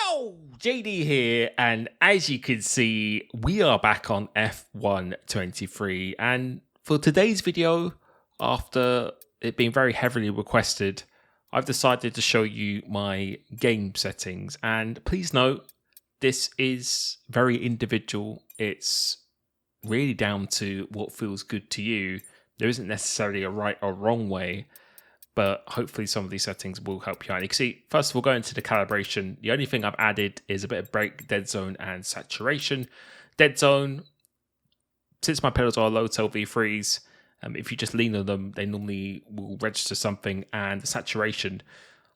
Yo, JD here, and as you can see, we are back on F1 23. And for today's video, after it being very heavily requested, I've decided to show you my game settings. And please note, this is very individual. It's really down to what feels good to you. There isn't necessarily a right or wrong way, but hopefully some of these settings will help you out. You can see, first of all, going to the calibration, the only thing I've added is a bit of brake, dead zone, and saturation. Dead zone, since my pedals are low tail V3s, if you just lean on them, they normally will register something. And the saturation,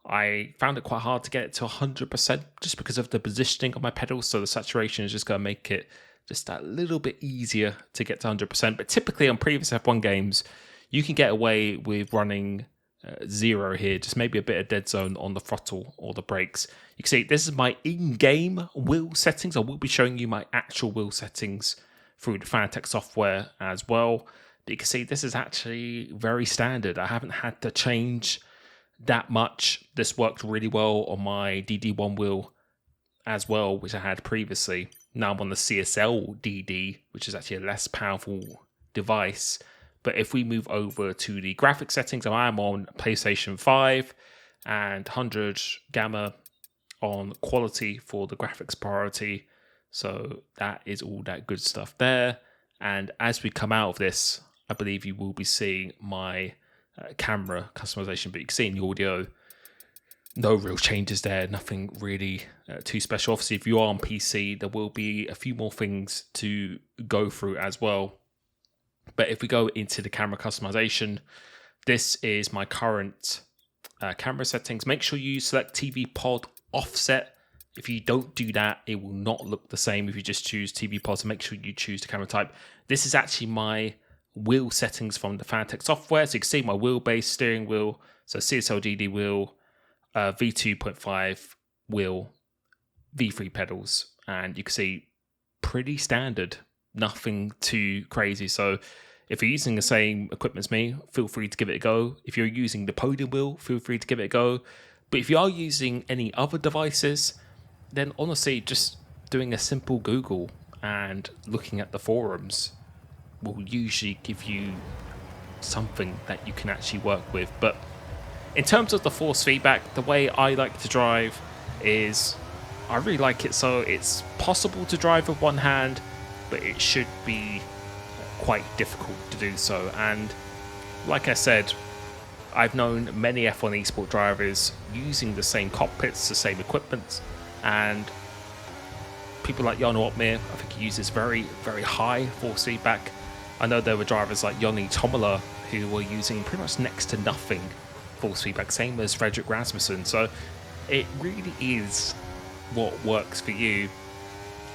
I found it quite hard to get it to 100% just because of the positioning of my pedals. So the saturation is just going to make it just a little bit easier to get to 100%. But typically on previous F1 games, you can get away with running 0 here, just maybe a bit of dead zone on the throttle or the brakes. You can see this is my in-game wheel settings. I will be showing you my actual wheel settings through the Fanatec software as well. But you can see this is actually very standard. I haven't had to change that much. This worked really well on my DD1 wheel as well, which I had previously. Now I'm on the CSL DD, which is actually a less powerful device. But if we move over to the graphic settings, I am on PlayStation 5 and 100 gamma on quality for the graphics priority. So that is all that good stuff there. And as we come out of this, I believe you will be seeing my camera customization. But you can see in the audio, no real changes there. Nothing really too special. Obviously, if you are on PC, there will be a few more things to go through as well. But if we go into the camera customization, this is my current camera settings. Make sure you select TV pod offset. If you don't do that, it will not look the same if you just choose TV pod. So make sure you choose the camera type. This is actually my wheel settings from the Fanatec software. So you can see my wheelbase, steering wheel, so CSL DD wheel, V2.5 wheel, V3 pedals. And you can see pretty standard. Nothing too crazy. So if you're using the same equipment as me, feel free to give it a go. If you're using the podium wheel, feel free to give it a go. But if you are using any other devices, then honestly, just doing a simple Google and looking at the forums will usually give you something that you can actually work with. But in terms of the force feedback, the way I like to drive is I really like it so it's possible to drive with one hand, but it should be quite difficult to do so. And like I said, I've known many F1 eSport drivers using the same cockpits, the same equipment, and people like Jarno Opmeer, I think he uses very, very high force feedback. I know there were drivers like Joni Tommela who were using pretty much next to nothing force feedback, same as Fredrik Rasmussen. So it really is what works for you.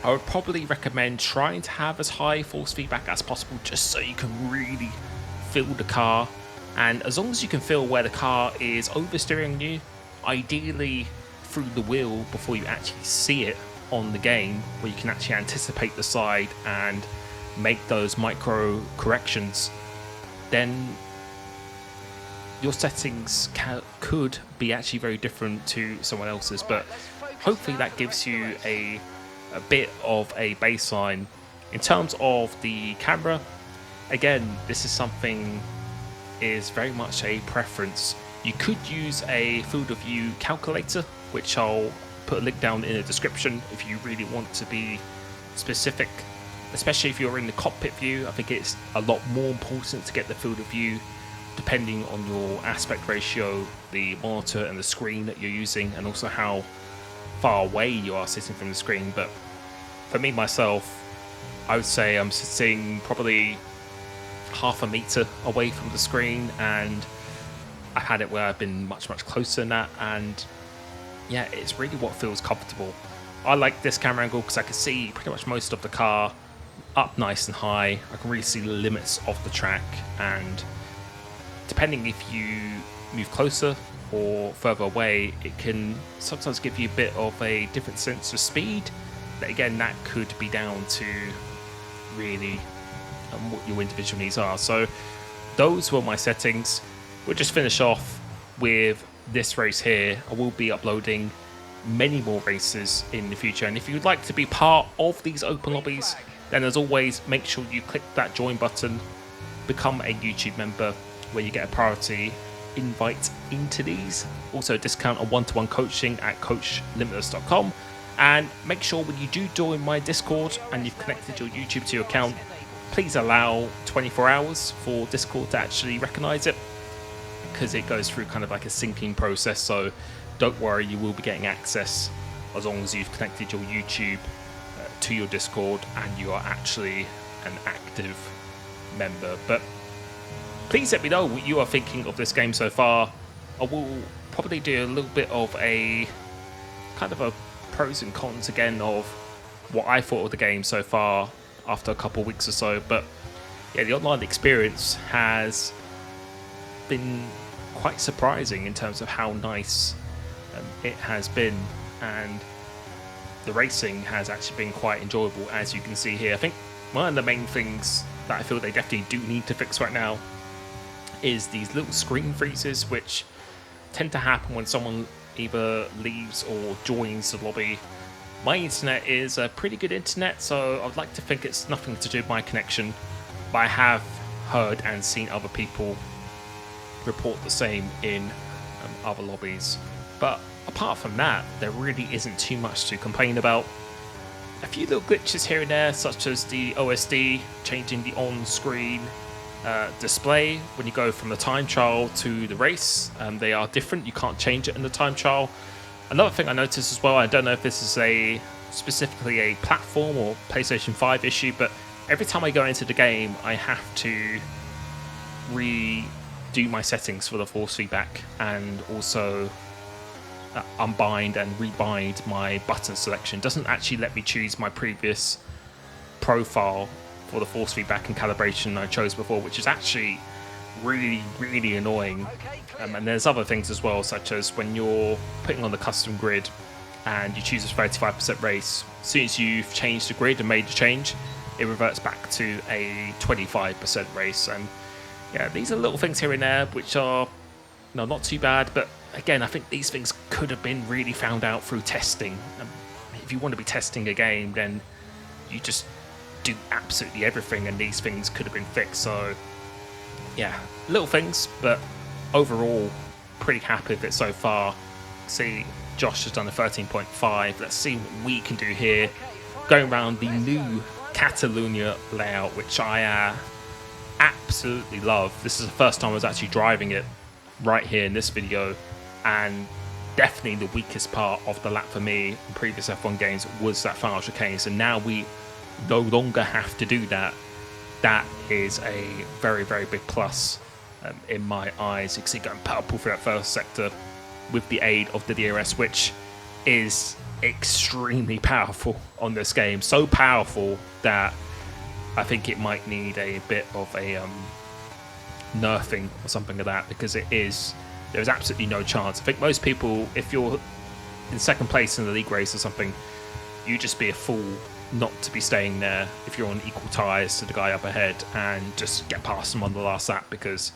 I would probably recommend trying to have as high force feedback as possible just so you can really feel the car. And as long as you can feel where the car is oversteering you, ideally through the wheel before you actually see it on the game, where you can actually anticipate the side and make those micro corrections, then your settings could be actually very different to someone else's. But hopefully that gives you a bit of a baseline. In terms of the camera, again, this is something is very much a preference. You could use a field of view calculator, which I'll put a link down in the description if you really want to be specific, especially if you're in the cockpit view. I think it's a lot more important to get the field of view depending on your aspect ratio, the monitor and the screen that you're using, and also how far away you are sitting from the screen. But for me myself, I would say I'm sitting probably half a meter away from the screen, and I've had it where I've been much closer than that, and yeah, it's really what feels comfortable. I like this camera angle because I can see pretty much most of the car up nice and high. I can really see the limits of the track, and depending if you move closer or further away, it can sometimes give you a bit of a different sense of speed. But again, that could be down to really what your individual needs are. So those were my settings. We'll just finish off with this race here. I will be uploading many more races in the future. And if you'd like to be part of these open lobbies, then as always, make sure you click that join button, become a YouTube member, where you get a priority invite into these. Also discount on one-to-one coaching at coachlimitless.com. And make sure when you do join my Discord and you've connected your YouTube to your account, please allow 24 hours for Discord to actually recognize it, because it goes through kind of like a syncing process. So don't worry, you will be getting access as long as you've connected your YouTube to your Discord and you are actually an active member. But please let me know what you are thinking of this game so far. I will probably do a little bit of a kind of a pros and cons again of what I thought of the game so far after a couple of weeks or so. But yeah, the online experience has been quite surprising in terms of how nice it has been, and the racing has actually been quite enjoyable, as you can see here. I think one of the main things that I feel they definitely do need to fix right now is these little screen freezes, which tend to happen when someone either leaves or joins the lobby. My internet is a pretty good internet, so I'd like to think it's nothing to do with my connection, but I have heard and seen other people report the same in other lobbies. But apart from that, there really isn't too much to complain about. A few little glitches here and there, such as the OSD changing the on-screen display when you go from the time trial to the race. They are different. You can't change it in the time trial. Another thing I noticed as well, I don't know if this is specifically a platform or PlayStation 5 issue, but every time I go into the game, I have to redo my settings for the force feedback, and also unbind and rebind my button selection. It doesn't actually let me choose my previous profile for the force feedback and calibration I chose before, which is actually really annoying. And there's other things as well, such as when you're putting on the custom grid and you choose a 35% race, as soon as you've changed the grid and made the change, it reverts back to a 25% race. And yeah, these are little things here and there which are not too bad, but again, I think these things could have been really found out through testing. If you want to be testing a game, then you just do absolutely everything, and these things could have been fixed. So yeah, little things, but overall pretty happy with it so far. See, Josh has done a 13.5. Let's see what we can do here, going around the new Catalunya layout, which I absolutely love. This is the first time I was actually driving it right here in this video, and definitely the weakest part of the lap for me in previous F1 games was that final chicane. So now we no longer have to do that. That is a very big plus in my eyes. You can see going purple for that first sector with the aid of the DRS, which is extremely powerful on this game. So powerful that I think it might need a bit of a nerfing or something like that, because there's absolutely no chance. I think most people, if you're in second place in the league race or something, you just be a fool not to be staying there if you're on equal tyres to the guy up ahead and just get past him on the last lap, because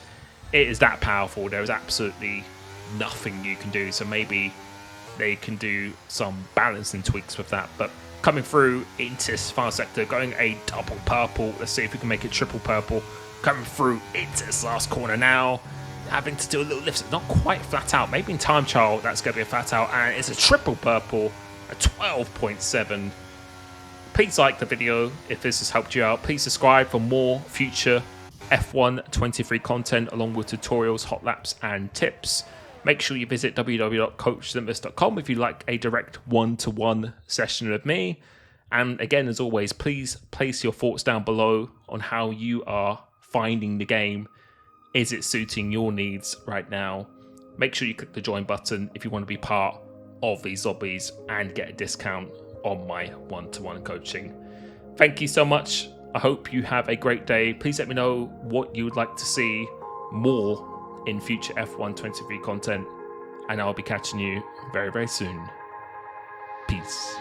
it is that powerful. There is absolutely nothing you can do. So maybe they can do some balancing tweaks with that. But coming through into this final sector, going a double purple. Let's see if we can make it triple purple. Coming through into this last corner now, having to do a little lift. It's not quite flat out. Maybe in time trial that's going to be a flat out, and it's a triple purple, a 12.7. Please like the video if this has helped you out. Please subscribe for more future F1 23 content, along with tutorials, hot laps, and tips. Make sure you visit www.coachlimitless.com if you'd like a direct one-to-one session with me. And again, as always, please place your thoughts down below on how you are finding the game. Is it suiting your needs right now? Make sure you click the join button if you want to be part of these lobbies and get a discount on my one-to-one coaching. Thank you so much. I hope you have a great day. Please let me know what you would like to see more in future F1 23 content, and I'll be catching you very soon. Peace.